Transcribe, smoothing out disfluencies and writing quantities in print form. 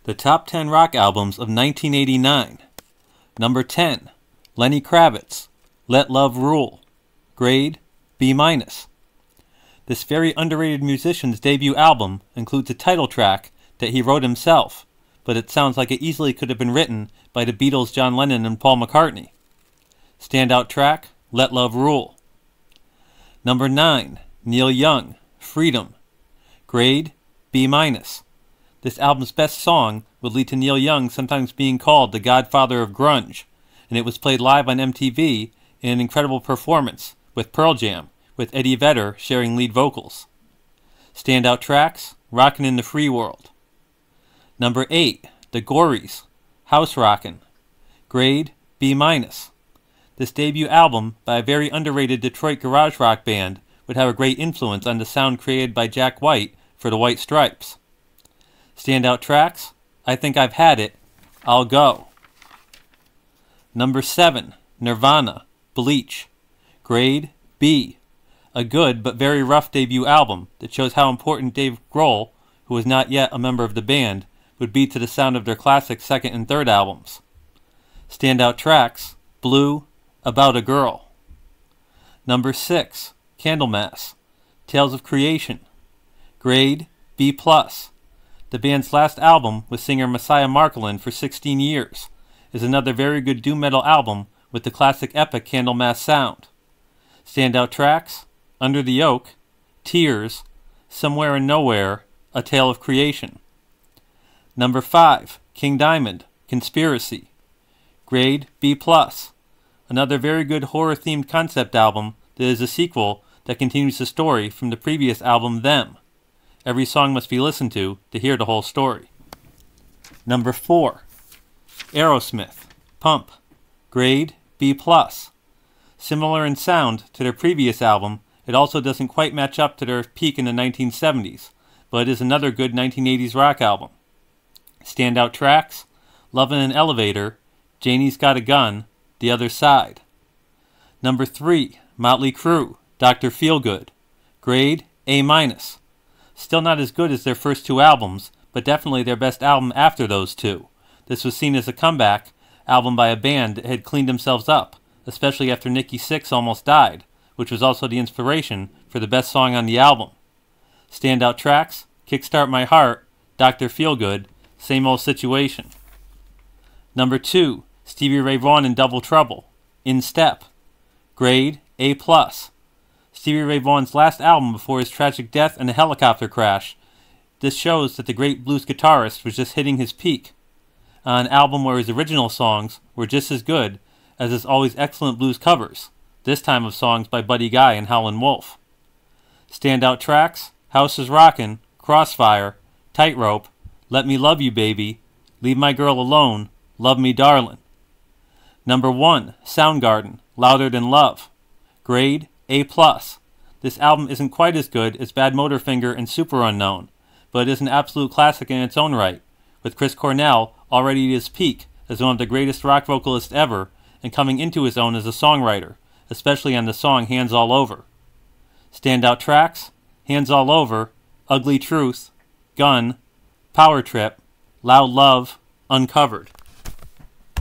The top 10 rock albums of 1989. Number 10, Lenny Kravitz, Let Love Rule. Grade, B-. This very underrated musician's debut album includes a title track that he wrote himself, but it sounds like it easily could have been written by the Beatles' John Lennon and Paul McCartney. Standout track, Let Love Rule. Number 9, Neil Young, Freedom. Grade, B-. This album's best song would lead to Neil Young sometimes being called the godfather of grunge, and it was played live on MTV in an incredible performance with Pearl Jam, with Eddie Vedder sharing lead vocals. Standout tracks, Rockin' in the Free World. Number 8, The Gories, House Rockin'. Grade, B-. This debut album by a very underrated Detroit garage rock band would have a great influence on the sound created by Jack White for the White Stripes. Standout tracks, I Think I've Had It, I'll Go. Number 7, Nirvana, Bleach. Grade, B. A good but very rough debut album that shows how important Dave Grohl, who was not yet a member of the band, would be to the sound of their classic second and third albums. Standout tracks, Blue, About a Girl. Number 6, Candlemass, Tales of Creation. Grade, B+. The band's last album with singer Messiah Markland for 16 years is another very good doom metal album with the classic epic Candlemass sound. Standout tracks, Under the Yoke, Tears, Somewhere and Nowhere, A Tale of Creation. Number 5, King Diamond, Conspiracy. Grade, B+. Another very good horror-themed concept album that is a sequel that continues the story from the previous album Them. Every song must be listened to hear the whole story. Number 4, Aerosmith, Pump. Grade, B+. Similar in sound to their previous album, it also doesn't quite match up to their peak in the 1970s, but it is another good 1980s rock album. Standout tracks, Love in an Elevator, Janie's Got a Gun, The Other Side. Number 3, Motley Crue, Dr. Feelgood. Grade, A-. Still not as good as their first two albums, but definitely their best album after those two. This was seen as a comeback album by a band that had cleaned themselves up, especially after Nikki Sixx almost died, which was also the inspiration for the best song on the album. Standout tracks, Kickstart My Heart, Dr. Feelgood, Same Old Situation. Number 2, Stevie Ray Vaughan and Double Trouble, In Step. Grade, A+. Stevie Ray Vaughan's last album before his tragic death in a helicopter crash. This shows that the great blues guitarist was just hitting his peak. On an album where his original songs were just as good as his always excellent blues covers, this time of songs by Buddy Guy and Howlin' Wolf. Standout tracks, House is Rockin', Crossfire, Tightrope, Let Me Love You Baby, Leave My Girl Alone, Love Me Darlin'. Number 1, Soundgarden, Louder Than Love. Grade, A+. This album isn't quite as good as Bad Motorfinger and Super Unknown, but it is an absolute classic in its own right, with Chris Cornell already at his peak as one of the greatest rock vocalists ever and coming into his own as a songwriter, especially on the song Hands All Over. Standout tracks, Hands All Over, Ugly Truth, Gun, Power Trip, Loud Love, Uncovered.